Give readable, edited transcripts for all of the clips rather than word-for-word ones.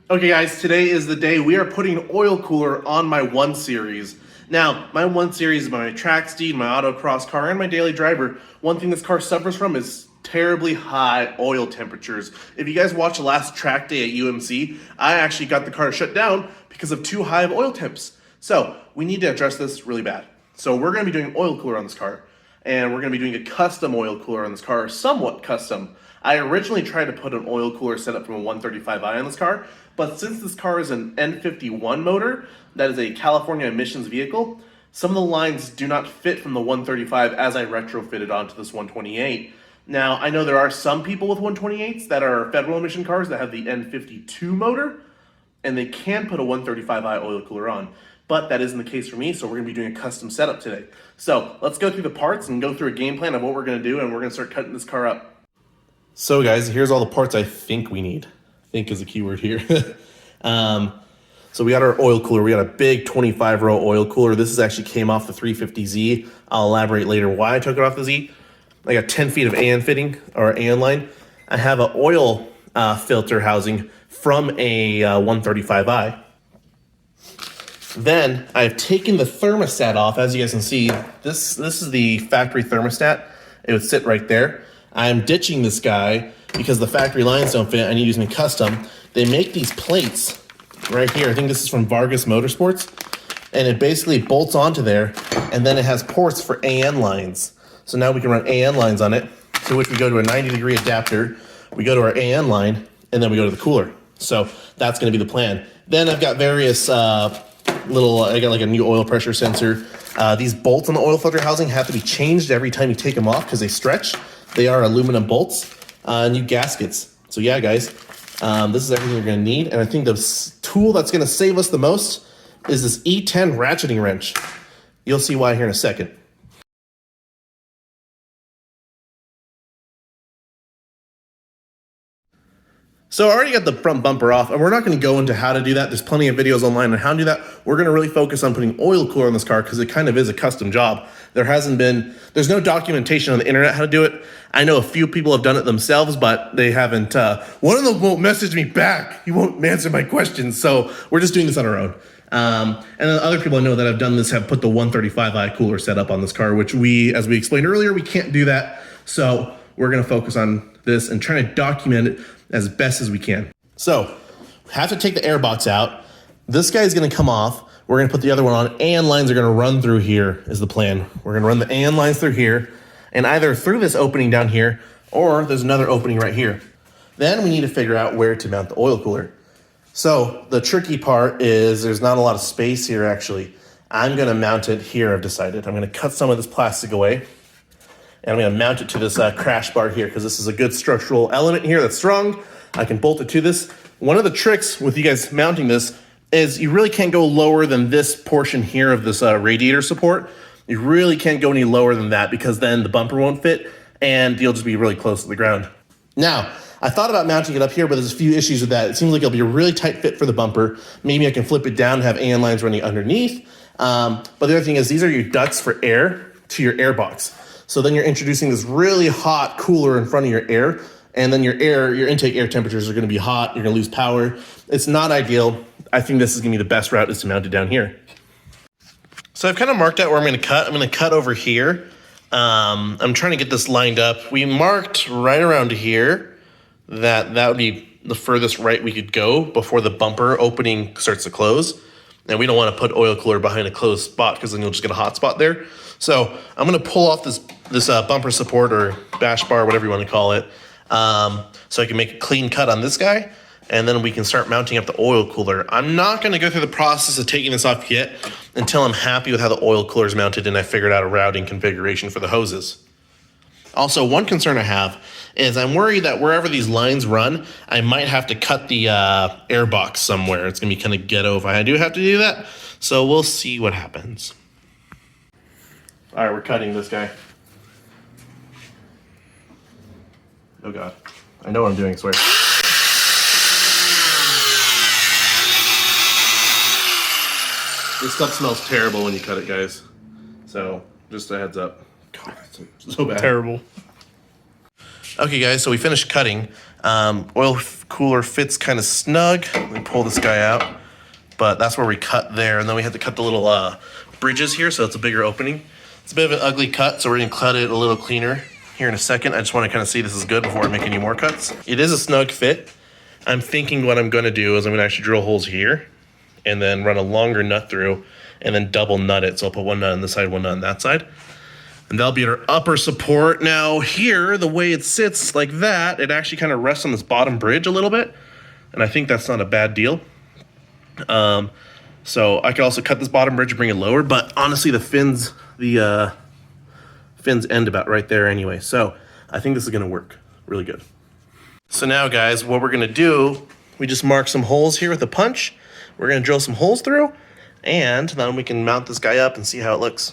Okay guys, today is the day we are putting oil cooler on my 1 Series. Now, my 1 Series is my track steed, my autocross car, and my daily driver. One thing this car suffers from is terribly high oil temperatures. If you guys watched the last track day at UMC, I actually got the car shut down because of too high of oil temps. So, we need to address this really bad. So we're going to be doing oil cooler on this car. And we're going to be doing a custom oil cooler on this car, somewhat custom. I originally tried to put an oil cooler setup from a 135i on this car, but since this car is an N51 motor, that is a California emissions vehicle, some of the lines do not fit from the 135 as I retrofitted onto this 128. Now, I know there are some people with 128s that are federal emission cars that have the N52 motor, and they can put a 135i oil cooler on. But that isn't the case for me, so we're going to be doing a custom setup today. So let's go through the parts and go through a game plan of what we're going to do, and we're going to start cutting this car up. So guys, here's all the parts I think we need. Think is a keyword here. So we got our oil cooler. We got a big 25-row oil cooler. This is actually came off the 350Z. I'll elaborate later why I took it off the Z. I got 10 feet of AN fitting, or AN line. I have an oil filter housing from a 135i. Then I've taken the thermostat off. As you guys can see, this is the factory thermostat. It would sit right there. I'm ditching this guy because the factory lines don't fit. I need to use my custom. They make these plates right here. I think this is from Vargas Motorsports. And it basically bolts onto there. And then it has ports for AN lines. So now we can run AN lines on it. To which we go to a 90-degree adapter. We go to our AN line. And then we go to the cooler. So that's going to be the plan. Then I've got various I got like a new oil pressure sensor. These bolts on the oil filter housing have to be changed every time you take them off because they stretch. They are aluminum bolts, new gaskets. So yeah, guys, this is everything we're gonna need. And I think the tool that's gonna save us the most is this E10 ratcheting wrench. You'll see why here in a second. So I already got the front bumper off, and we're not going to go into how to do that. There's plenty of videos online on how to do that. We're going to really focus on putting oil cooler on this car because it kind of is a custom job. There's no documentation on the internet how to do it. I know a few people have done it themselves, but they haven't. One of them won't message me back. He won't answer my questions. So we're just doing this on our own. And then other people I know that have done this have put the 135i cooler setup on this car, which as we explained earlier, we can't do that. So we're going to focus on this and trying to document it as best as we can. So, have to take the air box out. This guy's gonna come off. We're gonna put the other one on. AN lines are gonna run through here is the plan. We're gonna run the AN lines through here and either through this opening down here or there's another opening right here. Then we need to figure out where to mount the oil cooler. So the tricky part is there's not a lot of space here actually. I'm gonna mount it here, I've decided. I'm gonna cut some of this plastic away. And I'm going to mount it to this crash bar here because this is a good structural element here that's strong. I can bolt it to this. One of the tricks with you guys mounting this is you really can't go lower than this portion here of this radiator support. You really can't go any lower than that because then the bumper won't fit and you'll just be really close to the ground. Now, I thought about mounting it up here, but there's a few issues with that. It seems like it'll be a really tight fit for the bumper. Maybe I can flip it down and have AN lines running underneath. But the other thing is these are your ducts for air to your air box. So then you're introducing this really hot cooler in front of your air, and then your intake air temperatures are gonna be hot, you're gonna lose power. It's not ideal. I think this is gonna be the best route is to mount it down here. So I've kind of marked out where I'm gonna cut. I'm gonna cut over here. I'm trying to get this lined up. We marked right around here that would be the furthest right we could go before the bumper opening starts to close. And we don't want to put oil cooler behind a closed spot because then you'll just get a hot spot there. So I'm going to pull off this bumper support or bash bar, whatever you want to call it, so I can make a clean cut on this guy, and then we can start mounting up the oil cooler. I'm not going to go through the process of taking this off yet until I'm happy with how the oil cooler is mounted and I figured out a routing configuration for the hoses. Also, one concern I have is I'm worried that wherever these lines run, I might have to cut the air box somewhere. It's going to be kind of ghetto if I do have to do that. So we'll see what happens. All right, we're cutting this guy. Oh God, I know what I'm doing, I swear. This stuff smells terrible when you cut it, guys. So just a heads up. God, it's so bad. Terrible. Okay guys, so we finished cutting. Oil cooler fits kind of snug. Let me pull this guy out. But that's where we cut there. And then we had to cut the little bridges here, so it's a bigger opening. It's a bit of an ugly cut, so we're gonna cut it a little cleaner here in a second. I just wanna kind of see this is good before I make any more cuts. It is a snug fit. I'm thinking what I'm gonna do is I'm gonna actually drill holes here and then run a longer nut through and then double nut it. So I'll put one nut on this side, one nut on that side. And that'll be our upper support. Now here, the way it sits like that, it actually kind of rests on this bottom bridge a little bit. And I think that's not a bad deal. So I could also cut this bottom bridge and bring it lower, but honestly the fins end about right there anyway. So I think this is gonna work really good. So now guys, what we're gonna do, we just mark some holes here with a punch. We're gonna drill some holes through, and then we can mount this guy up and see how it looks.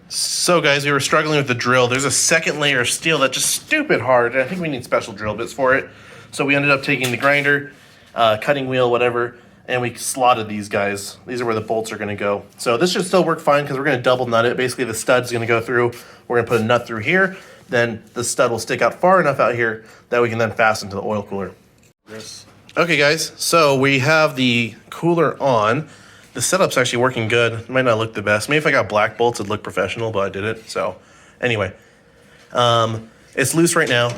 So guys, we were struggling with the drill. There's a second layer of steel that's just stupid hard, and I think we need special drill bits for it. So we ended up taking the grinder, cutting wheel, whatever, and we slotted these guys. These are where the bolts are gonna go. So this should still work fine because we're gonna double nut it. Basically the stud's gonna go through, we're gonna put a nut through here, then the stud will stick out far enough out here that we can then fasten to the oil cooler. Yes. Okay guys, so we have the cooler on. The setup's actually working good. It might not look the best. Maybe if I got black bolts, it'd look professional, but I did it. So anyway, it's loose right now,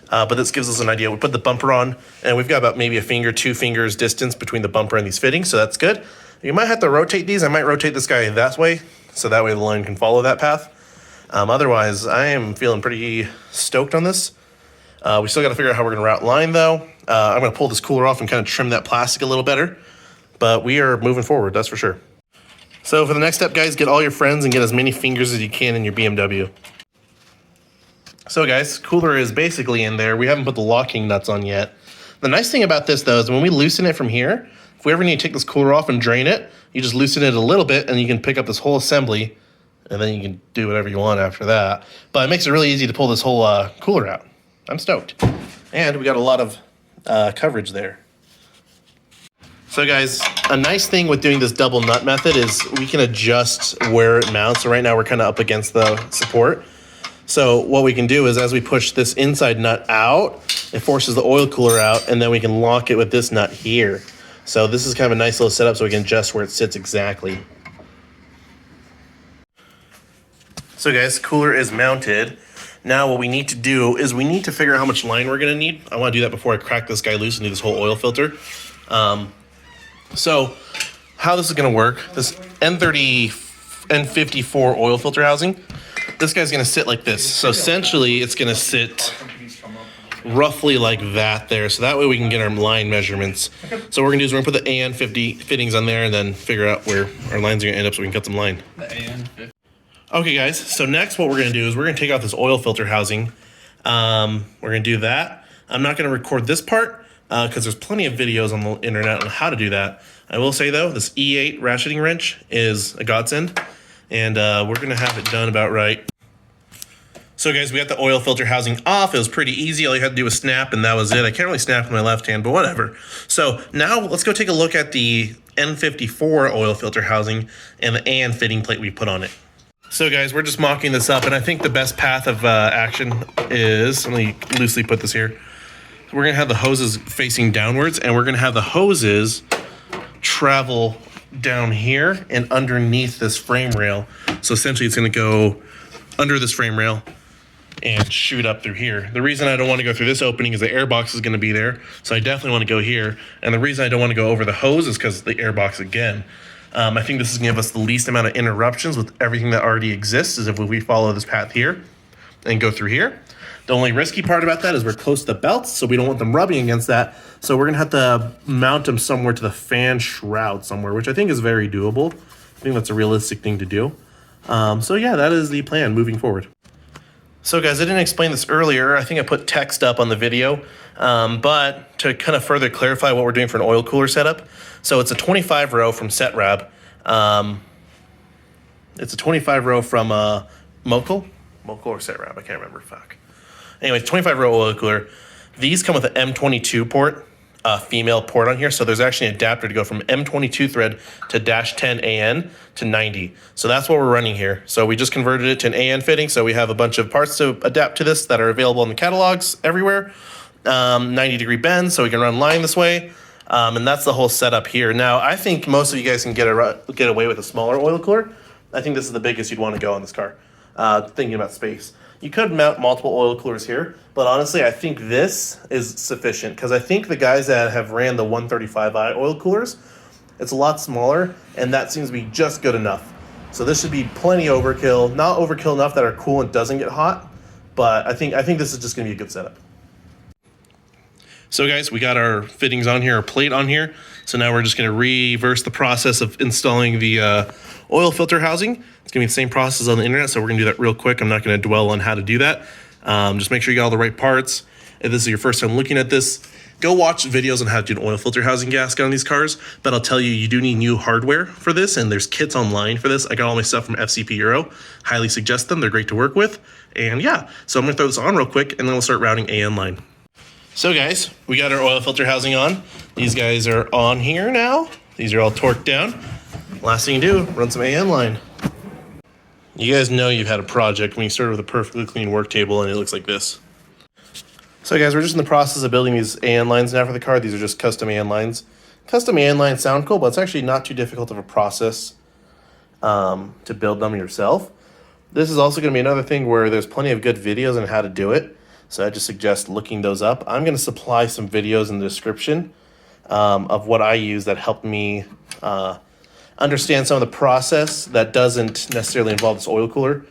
but this gives us an idea. We put the bumper on, and we've got about maybe a finger, 2 fingers distance between the bumper and these fittings, so that's good. You might have to rotate these. I might rotate this guy that way, so that way the line can follow that path. Otherwise, I am feeling pretty stoked on this. We still got to figure out how we're going to route line, though. I'm going to pull this cooler off and kind of trim that plastic a little better. But we are moving forward, that's for sure. So for the next step, guys, get all your friends and get as many fingers as you can in your BMW. So guys, cooler is basically in there. We haven't put the locking nuts on yet. The nice thing about this, though, is when we loosen it from here, if we ever need to take this cooler off and drain it, you just loosen it a little bit and you can pick up this whole assembly, and then you can do whatever you want after that. But it makes it really easy to pull this whole cooler out. I'm stoked. And we got a lot of coverage there. So guys, a nice thing with doing this double nut method is we can adjust where it mounts. So right now we're kind of up against the support. So what we can do is as we push this inside nut out, it forces the oil cooler out, and then we can lock it with this nut here. So this is kind of a nice little setup so we can adjust where it sits exactly. So guys, cooler is mounted. Now what we need to do is we need to figure out how much line we're gonna need. I wanna do that before I crack this guy loose and do this whole oil filter. So how this is gonna work, this N54 oil filter housing, this guy's gonna sit like this. So essentially it's gonna sit roughly like that there. So that way we can get our line measurements. So what we're gonna do is we're gonna put the AN50 fittings on there and then figure out where our lines are gonna end up so we can cut some line. The AN50. Okay guys, so next what we're gonna do is we're gonna take out this oil filter housing. We're gonna do that. I'm not gonna record this part because there's plenty of videos on the internet on how to do that. I will say though, this E8 ratcheting wrench is a godsend, and we're gonna have it done about right. So guys, we got the oil filter housing off. It was pretty easy. All you had to do was snap and that was it. I can't really snap with my left hand, but whatever. So now let's go take a look at the N54 oil filter housing and the AN fitting plate we put on it. So guys, we're just mocking this up, and I think the best path of action is, let me loosely put this here. We're gonna have the hoses facing downwards, and we're gonna have the hoses travel down here and underneath this frame rail. So essentially it's gonna go under this frame rail and shoot up through here. The reason I don't wanna go through this opening is the air box is gonna be there. So I definitely wanna go here. And the reason I don't wanna go over the hose is because the air box again. I think this is gonna give us the least amount of interruptions with everything that already exists, is if we follow this path here and go through here. The only risky part about that is we're close to the belts, so we don't want them rubbing against that. So we're gonna have to mount them somewhere to the fan shroud somewhere, which I think is very doable. I think that's a realistic thing to do. So yeah, that is the plan moving forward. So guys, I didn't explain this earlier. I think I put text up on the video, but to kind of further clarify what we're doing for an oil cooler setup. So it's a 25 row from SetRab. It's a 25 row from Mokel or SetRab, I can't remember, fuck. Anyway, 25 row oil cooler. These come with an M22 port. female port on here. So there's actually an adapter to go from M22 thread to -10 AN to 90. So that's what we're running here. So we just converted it to an AN fitting. So we have a bunch of parts to adapt to this that are available in the catalogs everywhere. 90-degree bend, so we can run line this way. And that's the whole setup here. Now, I think most of you guys can get away with a smaller oil cooler. I think this is the biggest you'd want to go on this car, thinking about space. You could mount multiple oil coolers here, but honestly, I think this is sufficient because I think the guys that have ran the 135i oil coolers, it's a lot smaller, and that seems to be just good enough. So this should be plenty overkill, not overkill enough that our coolant doesn't get hot, but I think this is just going to be a good setup. So guys, we got our fittings on here, our plate on here. So now we're just going to reverse the process of installing the oil filter housing. It's going to be the same process on the internet, so we're going to do that real quick. I'm not going to dwell on how to do that. Just make sure you got all the right parts. If this is your first time looking at this, go watch videos on how to do an oil filter housing gasket on these cars. But I'll tell you, you do need new hardware for this, and there's kits online for this. I got all my stuff from FCP Euro. Highly suggest them. They're great to work with. And yeah, so I'm going to throw this on real quick, and then we'll start routing AN line. So guys, we got our oil filter housing on. These guys are on here now. These are all torqued down. Last thing you do, run some AN line. You guys know you've had a project when you started with a perfectly clean work table and it looks like this. So guys, we're just in the process of building these AN lines now for the car. These are just custom AN lines. Custom AN lines sound cool, but it's actually not too difficult of a process to build them yourself. This is also going to be another thing where there's plenty of good videos on how to do it. So I just suggest looking those up. I'm going to supply some videos in the description of what I use that helped me understand some of the process that doesn't necessarily involve this oil cooler.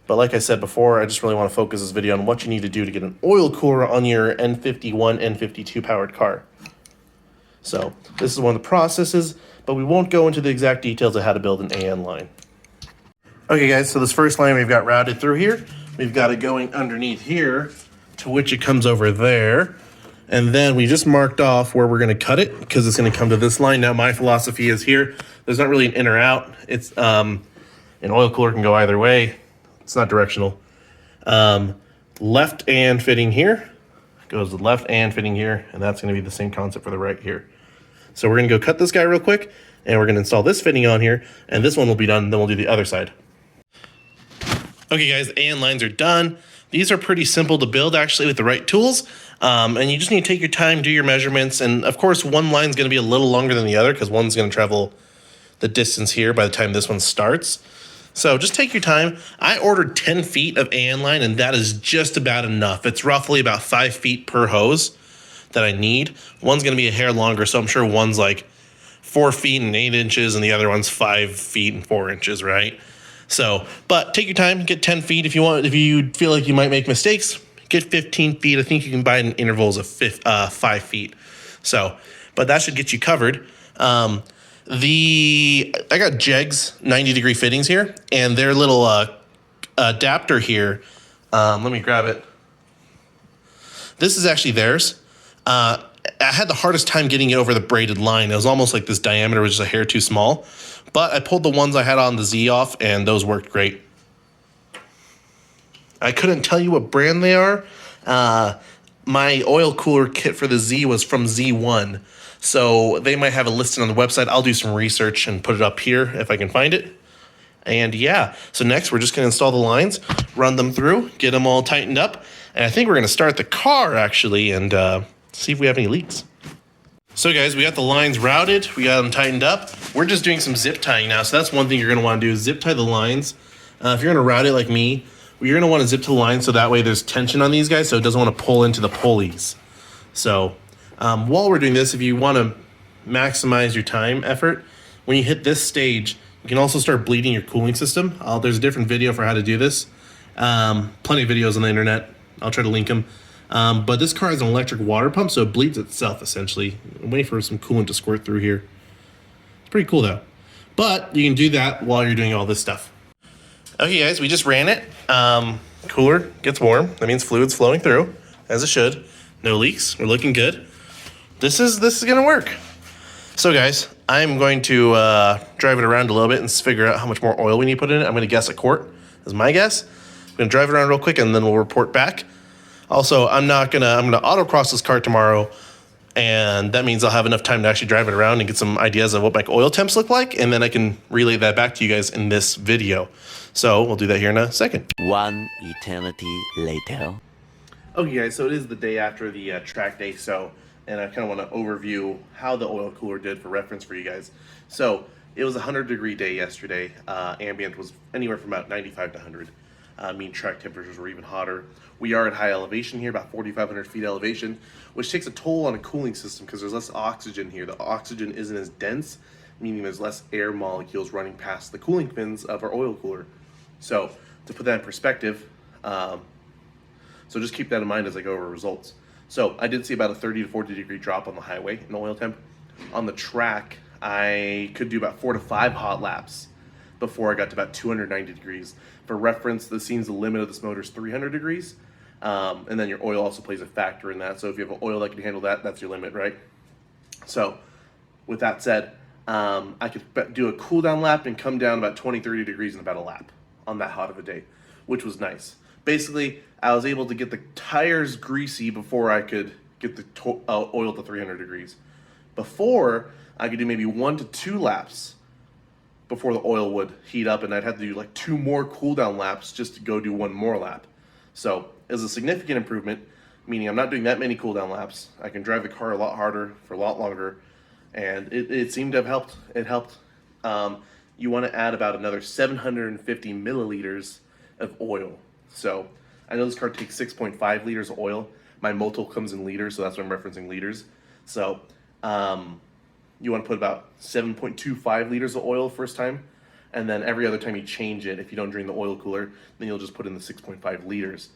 But like I said before, I just really want to focus this video on what you need to do to get an oil cooler on your N51, N52 powered car. So this is one of the processes, but we won't go into the exact details of how to build an AN line. Okay guys, so this first line we've got routed through here. We've got it going underneath here, to which it comes over there. And then we just marked off where we're going to cut it because it's going to come to this line. Now my philosophy is here, there's not really an in or out. It's an oil cooler can go either way. It's not directional. Left and fitting here goes the left and fitting here, and that's going to be the same concept for the right here. So we're going to go cut this guy real quick, and we're going to install this fitting on here, and this one will be done, then we'll do the other side. Okay guys, the AN lines are done. These are pretty simple to build actually with the right tools. And you just need to take your time, do your measurements. And of course, one line is going to be a little longer than the other because one's going to travel the distance here by the time this one starts. So just take your time. I ordered 10 feet of AN line, and that is just about enough. It's roughly about 5 feet per hose that I need. One's going to be a hair longer, so I'm sure one's like 4 feet and 8 inches, and the other one's 5 feet and 4 inches, right? So, but take your time, get 10 feet if you want. If you feel like you might make mistakes, get 15 feet. I think you can buy it in intervals of 5 feet. So, but that should get you covered. I got Jegs 90-degree fittings here, and their little adapter here. Let me grab it. This is actually theirs. I had the hardest time getting it over the braided line. It was almost like this diameter was just a hair too small. But I pulled the ones I had on the Z off, and those worked great. I couldn't tell you what brand they are. My oil cooler kit for the Z was from Z1. So they might have it listed on the website. I'll do some research and put it up here if I can find it. And yeah, so next we're just going to install the lines, run them through, get them all tightened up. And I think we're going to start the car, actually, and see if we have any leaks. So guys, we got the lines routed, we got them tightened up. We're just doing some zip tying now, so that's one thing you're going to want to do is zip tie the lines. If you're going to route it like me, you're going to want to zip to the line so that way there's tension on these guys so it doesn't want to pull into the pulleys. So while we're doing this, if you want to maximize your time effort, when you hit this stage, you can also start bleeding your cooling system. There's a different video for how to do this. Plenty of videos on the internet. I'll try to link them. But this car has an electric water pump, so it bleeds itself, essentially. I'm waiting for some coolant to squirt through here. It's pretty cool, though. But you can do that while you're doing all this stuff. Okay, guys, we just ran it. Cooler gets warm. That means fluid's flowing through, as it should. No leaks. We're looking good. This is going to work. So, guys, I'm going to drive it around a little bit and figure out how much more oil we need to put in it. I'm going to guess a quart is my guess. I'm going to drive it around real quick, and then we'll report back. Also, I'm gonna autocross this car tomorrow, And that means I'll have enough time to actually drive it around and get some ideas of what my oil temps look like, and then I can relay that back to you guys in this video. So we'll do that here in a second. One eternity later. Okay guys, so it is the day after the track day, and I kind of want to overview how the oil cooler did for reference for you guys. So it was a 100-degree day yesterday. Ambient was anywhere from about 95 to 100. Mean track temperatures were even hotter. We are at high elevation here, about 4,500 feet elevation, which takes a toll on a cooling system because there's less oxygen here. The oxygen isn't as dense, meaning there's less air molecules running past the cooling fins of our oil cooler. So to put that in perspective, so just keep that in mind as I go over results. So I did see about a 30 to 40 degree drop on the highway in oil temp. On the track, I could do about 4 to 5 hot laps before I got to about 290 degrees. For reference, this seems the limit of this motor is 300 degrees. And then your oil also plays a factor in that. So if you have an oil that can handle that, that's your limit, right? So with that said, I could do a cool down lap and come down about 20, 30 degrees in about a lap on that hot of a day, which was nice. Basically, I was able to get the tires greasy before I could get the oil to 300 degrees. Before, I could do maybe 1 to 2 laps before the oil would heat up, and I'd have to do like 2 more cool down laps just to go do 1 more lap. So it was a significant improvement, meaning I'm not doing that many cool down laps. I can drive the car a lot harder for a lot longer, and it seemed to have helped. It helped. You want to add about another 750 milliliters of oil. So I know this car takes 6.5 liters of oil. My motul comes in liters, so that's why I'm referencing liters. So you want to put about 7.25 liters of oil first time, and then every other time you change it, if you don't drain the oil cooler, then you'll just put in the 6.5 liters.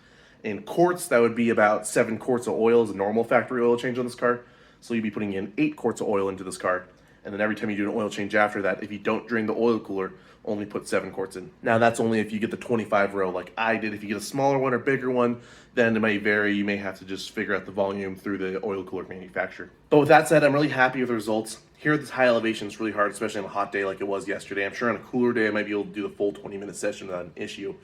In quarts, that would be about 7 quarts of oil is a normal factory oil change on this car. So you'd be putting in 8 quarts of oil into this car, and then every time you do an oil change after that, if you don't drain the oil cooler, only put 7 quarts in. Now that's only if you get the 25 row like I did. If you get a smaller one or bigger one, then it may vary. You may have to just figure out the volume through the oil cooler manufacturer. But with that said, I'm really happy with the results. Here at this high elevation, it's really hard, especially on a hot day like it was yesterday. I'm sure on a cooler day, I might be able to do the full 20-minute session without an issue.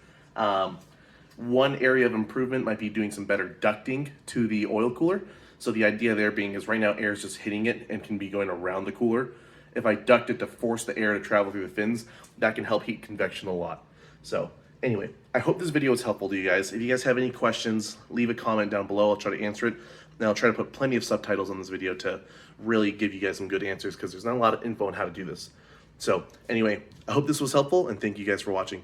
One area of improvement might be doing some better ducting to the oil cooler. So the idea there being is right now air is just hitting it and can be going around the cooler. If I duct it to force the air to travel through the fins, that can help heat convection a lot. So anyway, I hope this video was helpful to you guys. If you guys have any questions, leave a comment down below. I'll try to answer it. And I'll try to put plenty of subtitles on this video to really give you guys some good answers because there's not a lot of info on how to do this. So anyway, I hope this was helpful and thank you guys for watching.